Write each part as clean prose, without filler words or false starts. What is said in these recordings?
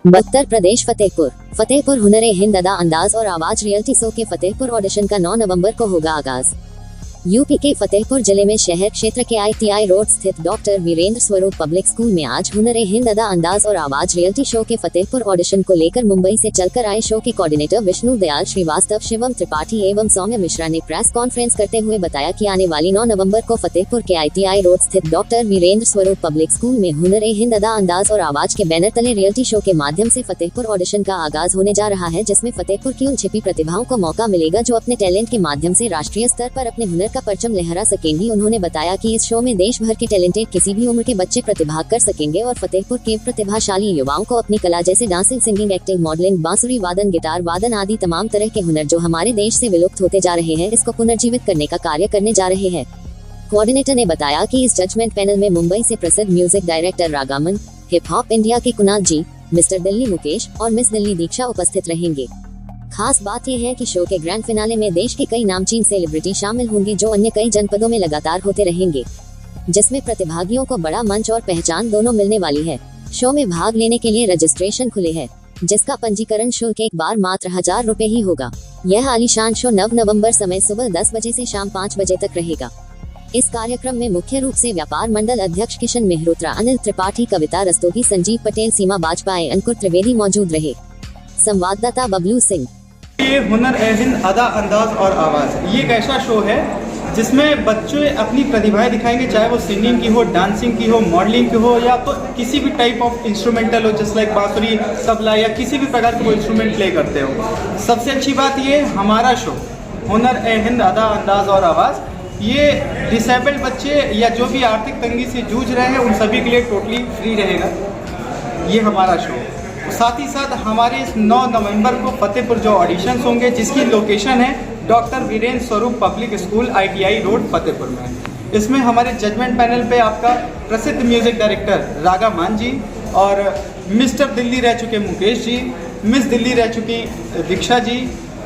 उत्तर प्रदेश फतेहपुर हुनर-ए-हिंद अदा अंदाज और आवाज रियलिटी शो के फतेहपुर ऑडिशन का 9 नवंबर को होगा आगाज। यूपी के फतेहपुर जिले में शहर क्षेत्र के ITI रोड स्थित डॉक्टर वीरेंद्र स्वरूप पब्लिक स्कूल में आज हुनर-ए-हिंद अदा अंदाज और आवाज रियलिटी शो के फतेहपुर ऑडिशन को लेकर मुंबई से चलकर आए शो के कोऑर्डिनेटर विष्णु दयाल श्रीवास्तव, शिवम त्रिपाठी एवं सौम्य मिश्रा ने प्रेस कॉन्फ्रेंस करते हुए बताया कि आने वाली 9 नवंबर को फतेहपुर के ITI रोड स्थित डॉक्टर वीरेंद्र स्वरूप पब्लिक स्कूल में हुनर-ए-हिंद अदा अंदाज और आवाज के बैनर तले रियलिटी शो के माध्यम से फतेहपुर ऑडिशन का आगाज होने जा रहा है, जिसमें फतेहपुर की उन छिपी प्रतिभाओं को मौका मिलेगा जो अपने टैलेंट के माध्यम से राष्ट्रीय स्तर पर अपने हुनर का परचम लहरा सकेंगी। उन्होंने बताया कि इस शो में देश भर के टैलेंटेड किसी भी उम्र के बच्चे प्रतिभाग कर सकेंगे और फतेहपुर के प्रतिभाशाली युवाओं को अपनी कला जैसे डांसिंग, सिंगिंग, एक्टिंग, मॉडलिंग, बांसुरी वादन, गिटार वादन आदि तमाम तरह के हुनर जो हमारे देश से विलुप्त होते जा रहे हैं, इसको पुनर्जीवित करने का कार्य करने जा रहे हैं। कोऑर्डिनेटर ने बताया कि इस जजमेंट पैनल में मुंबई से प्रसिद्ध music director Ragaman, hip hop India के कुणाल जी, मिस्टर दिल्ली मुकेश और मिस दिल्ली दीक्षा उपस्थित रहेंगे। खास बात यह है कि शो के ग्रैंड फिनाले में देश के कई नामचीन सेलिब्रिटी शामिल होंगे जो अन्य कई जनपदों में लगातार होते रहेंगे, जिसमें प्रतिभागियों को बड़ा मंच और पहचान दोनों मिलने वाली है। शो में भाग लेने के लिए रजिस्ट्रेशन खुले है, जिसका पंजीकरण शुल्क एक बार मात्र 1000 रुपए ही होगा। यह आलीशान शो 9 नवंबर समय सुबह 10 बजे से शाम 5 बजे तक रहेगा। इस कार्यक्रम में मुख्य रूप से व्यापार मंडल अध्यक्ष किशन मेहरोत्रा, अनिल त्रिपाठी, कविता रस्तोगी, संजीव पटेल, सीमा बाजपाई, अंकुर त्रिवेदी मौजूद रहे। संवाददाता बबलू सिंह। ये हुनर-ए-हिंद अदा अंदाज और आवाज़ ये एक ऐसा शो है जिसमें बच्चे अपनी प्रतिभाएं दिखाएंगे, चाहे वो सिंगिंग की हो, डांसिंग की हो, मॉडलिंग की हो या तो किसी भी टाइप ऑफ इंस्ट्रूमेंटल हो, जैसे लाइक बांसुरी, तबला या किसी भी प्रकार के वो इंस्ट्रूमेंट प्ले करते हो। सबसे अच्छी बात ये हमारा शो हुनर-ए-हिंद अदा अंदाज और आवाज़ ये डिसेबल्ड बच्चे या जो भी आर्थिक तंगी से जूझ रहे हैं उन सभी के लिए टोटली फ्री रहेगा। ये हमारा शो। साथ ही साथ हमारे इस 9 नवंबर को फतेहपुर जो ऑडिशंस होंगे, जिसकी लोकेशन है डॉक्टर वीरेंद्र स्वरूप public school ITI road Fatehpur में। इसमें हमारे जजमेंट पैनल पे आपका प्रसिद्ध म्यूजिक डायरेक्टर रागामान जी और मिस्टर दिल्ली रह चुके मुकेश जी, मिस दिल्ली रह चुकी दीक्षा जी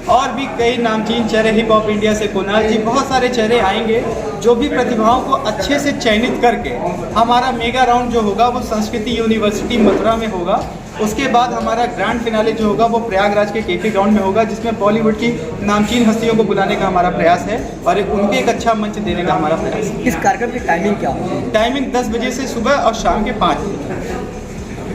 और भी कई नामचीन चेहरे, हिप हॉप इंडिया से कुणाल जी, बहुत सारे चेहरे आएंगे जो भी प्रतिभाओं को अच्छे से चयनित करके हमारा मेगा राउंड जो होगा वो संस्कृति यूनिवर्सिटी मथुरा में होगा। उसके बाद हमारा ग्रैंड फिनाले जो होगा वो प्रयागराज के KK ग्राउंड में होगा, जिसमें बॉलीवुड की नामचीन हस्तियों को बुलाने का हमारा प्रयास है और उनके एक अच्छा मंच देने का हमारा प्रयास है। इस कार्यक्रम की टाइमिंग क्या होगी? टाइमिंग 10 बजे से सुबह और शाम के 5 बजे।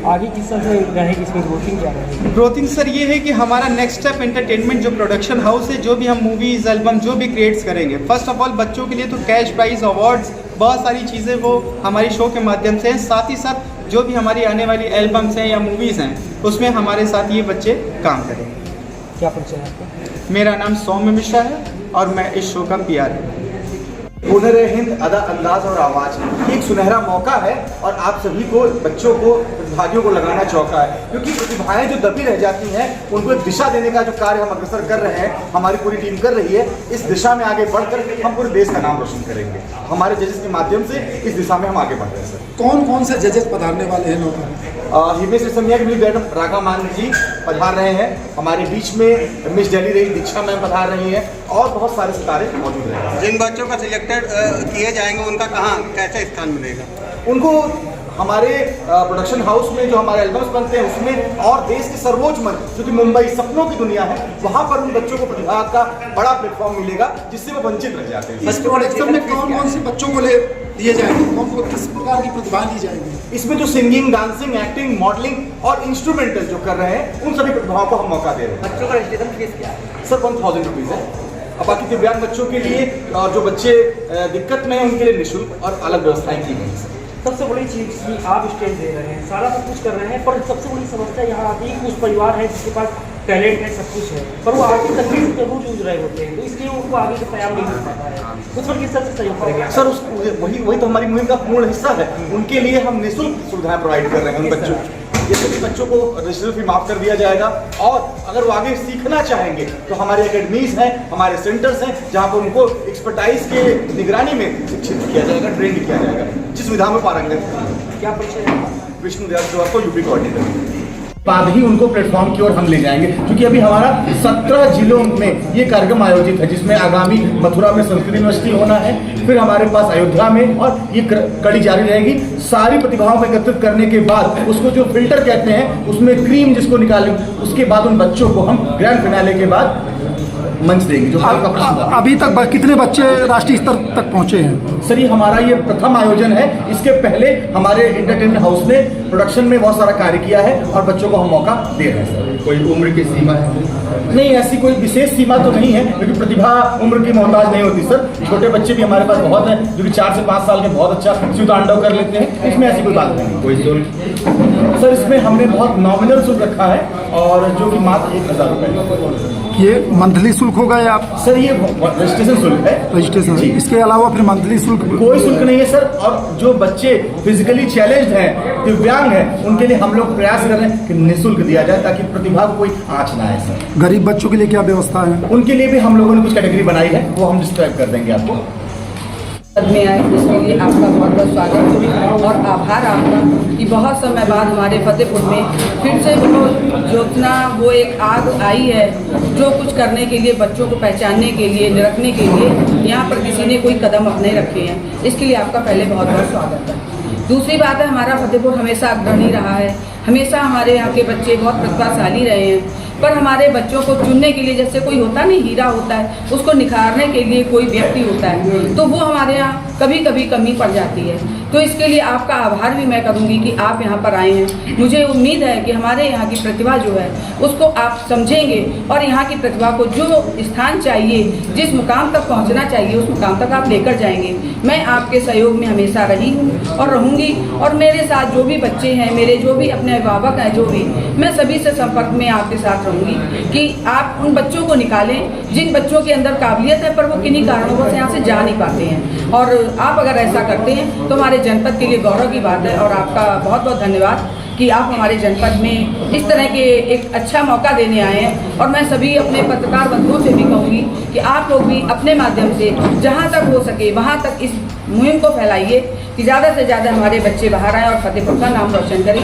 आगे किस तरह से रहेगी इसमें ग्रोथिंग क्या रहेगी? ग्रोथिंग सर ये है कि हमारा नेक्स्ट स्टेप एंटरटेनमेंट जो प्रोडक्शन हाउस है, जो भी हम मूवीज़, एल्बम जो भी क्रिएट्स करेंगे, फर्स्ट ऑफ ऑल बच्चों के लिए तो कैश प्राइज, अवार्ड्स, बहुत सारी चीज़ें वो हमारी शो के माध्यम से हैं। साथ ही साथ जो भी हमारी आने वाली एल्बम्स हैं या मूवीज़ हैं उसमें हमारे साथ ये बच्चे काम करेंगे। क्या परिचय है आपका? मेरा नाम सौम्य मिश्रा है और मैं इस शो का PR है। हुनर-ए-हिंद अदा अंदाज और आवाज़ एक सुनहरा मौका है और आप सभी को, बच्चों को, प्रतिभागियों को लगाना चौका है, क्योंकि प्रतिभाएं जो दबी रह जाती हैं उनको एक दिशा देने का जो कार्य हम अग्रसर कर रहे हैं, हमारी पूरी टीम कर रही है। इस दिशा में आगे बढ़कर हम पूरे देश का नाम रोशन करेंगे। हमारे जजेस के माध्यम से इस दिशा में हम आगे बढ़ रहे हैं। सर कौन कौन से जजेस पधारने वाले हैं? हिमेश रेशमिया की मैडम रागामान जी पधार रहे हैं, हमारे बीच में मिस दिल्ली रही दीक्षा मैम पधार रही हैं और बहुत सारे सितारे मौजूद रहेंगे। जिन बच्चों का सिलेक्टेड किए जाएंगे उनका कहाँ कैसे स्थान मिलेगा? उनको हमारे प्रोडक्शन हाउस में जो हमारे एल्बम्स बनते हैं उसमें और देश के सर्वोच्च मंच जो कि मुंबई सपनों की दुनिया है, वहाँ पर उन बच्चों को प्रतिभा का बड़ा प्लेटफॉर्म मिलेगा जिससे वो वंचित रह जाते हैं। इस प्रोडक्शन में कौन कौन से बच्चों को दिए जाएंगे? कौन को किस प्रकार की प्रतिभा दी जाएगी? इसमें जो सिंगिंग, डांसिंग, एक्टिंग, मॉडलिंग और इंस्ट्रूमेंटल जो कर रहे हैं उन सभी प्रतिभाओं को हम मौका दे रहे हैं। बच्चों का रजिस्ट्रेशन फीस क्या है? सर 1000 रुपीज़ है। अब बाकी दिव्यांग बच्चों के लिए और जो बच्चे दिक्कत में हैं उनके लिए निःशुल्क और अलग व्यवस्थाएं की गई हैं। सबसे बड़ी चीज़ कि आप स्टेज दे रहे हैं, सारा सब कुछ कर रहे हैं, पर सबसे बड़ी समस्या यहाँ आती है कि उस परिवार है जिसके पास टैलेंट है, सब कुछ है, पर वो आर्थिक तंगी से जरूर जूझ रहे होते हैं, तो इसलिए उनको आगे का तैयार नहीं हो पाता है। उस पर किस तरह से सहयोग करेंगे? सर वही तो हमारी मुहिम का पूर्ण हिस्सा है। उनके लिए हम निःशुल्क सुविधाएं प्रोवाइड कर रहे हैं। उन बच्चों ये सभी बच्चों को रजिस्ट्रेशन फी माफ कर दिया जाएगा और अगर वो आगे सीखना चाहेंगे तो हमारे एकेडमीज हैं, हमारे सेंटर्स हैं, जहाँ पर उनको एक्सपर्टाइज के निगरानी में शिक्षित किया जाएगा, ट्रेंड किया जाएगा, जिस विधा में पारंगत है। क्या परिचय है? Vishnu Dayal Srivastava, UP coordinator. बाद ही उनको प्लेटफॉर्म की ओर हम ले जाएंगे, क्योंकि अभी हमारा 17 जिलों में ये कार्यक्रम आयोजित है, जिसमें आगामी मथुरा में संस्कृत यूनिवर्सिटी होना है, फिर हमारे पास अयोध्या में, और ये कड़ी जारी रहेगी। सारी प्रतिभाओं को एकत्रित करने के बाद उसको जो फिल्टर कहते हैं उसमें क्रीम जिसको निकालें, उसके बाद उन बच्चों को हम ग्रैंड फिनाले के बाद मंच देंगे। जो आपका प्रश्न था, अभी तक कितने बच्चे राष्ट्रीय स्तर तक पहुंचे हैं? सर ये हमारा ये प्रथम आयोजन है। इसके पहले हमारे एंटरटेनमेंट हाउस ने प्रोडक्शन में बहुत सारा कार्य किया है और बच्चों को हम मौका दे रहे हैं। सर कोई उम्र की सीमा है? नहीं, ऐसी कोई विशेष सीमा तो नहीं है, क्योंकि प्रतिभा उम्र की मोहताज नहीं होती सर। छोटे बच्चे भी हमारे पास बहुत हैं जो कि 4 से 5 साल के बहुत अच्छा शिवतांडव कर लेते हैं, इसमें ऐसी कोई बात नहीं। कोई शुल्क? सर इसमें हमने बहुत नॉमिनल शुल्क रखा है, और जो कि मात्र 1000 रुपये। ये मंथली शुल्क होगा या सर ये रजिस्ट्रेशन शुल्क है। रजिस्ट्रेशन? इसके अलावा फिर मंथली शुल्क? कोई शुल्क नहीं है सर। और जो बच्चे फिजिकली चैलेंज्ड हैं, दिव्यांग हैं, उनके लिए हम लोग प्रयास कर रहे हैं कि निःशुल्क दिया जाए, ताकि प्रतिभा को कोई आँच ना आए सर। गरीब बच्चों के लिए क्या व्यवस्था है? उनके लिए भी हम लोगों ने कुछ कैटेगरी बनाई है, वो हम डिस्क्राइब कर देंगे आपको। में आए, इसके लिए आपका बहुत बहुत स्वागत और आभार आपका कि बहुत समय बाद हमारे फतेहपुर में फिर से वो ज्योत्सना, वो एक आग आई है जो कुछ करने के लिए, बच्चों को पहचानने के लिए, निरखने के लिए यहाँ पर किसी ने कोई कदम अपने रखे हैं। इसके लिए आपका पहले बहुत बहुत स्वागत है। दूसरी बात है, हमारा फतेहपुर हमेशा अग्रणी रहा है, हमेशा हमारे यहाँ के बच्चे बहुत प्रतिभाशाली रहे हैं, पर हमारे बच्चों को चुनने के लिए, जैसे कोई होता नहीं, हीरा होता है, उसको निखारने के लिए कोई व्यक्ति होता है, तो वो हमारे यहाँ कभी कभी कमी पड़ जाती है। तो इसके लिए आपका आभार भी मैं करूँगी कि आप यहाँ पर आए हैं। मुझे उम्मीद है कि हमारे यहाँ की प्रतिभा जो है उसको आप समझेंगे और यहाँ की प्रतिभा को जो स्थान चाहिए, जिस मुकाम तक पहुँचना चाहिए, उस मुकाम तक आप लेकर जाएंगे। मैं आपके सहयोग में हमेशा रही हूँ और रहूँगी, और मेरे साथ जो भी बच्चे हैं, मेरे जो भी अपने अभिभावक हैं, जो भी, मैं सभी से संपर्क में आपके साथ रहूँगी कि आप उन बच्चों को निकालें जिन बच्चों के अंदर काबिलियत है, पर वो किन्हीं कारणों से यहाँ से जा नहीं पाते हैं। और आप अगर ऐसा करते हैं तो हमारे जनपद के लिए गौरव की बात है, और आपका बहुत बहुत धन्यवाद कि आप हमारे जनपद में इस तरह के एक अच्छा मौका देने आए हैं। और मैं सभी अपने पत्रकार बंधुओं से भी कहूँगी कि आप लोग भी अपने माध्यम से जहाँ तक हो सके वहाँ तक इस मुहिम को फैलाइए कि ज़्यादा से ज़्यादा हमारे बच्चे बाहर आएँ और फतेहपुर का नाम रोशन करें।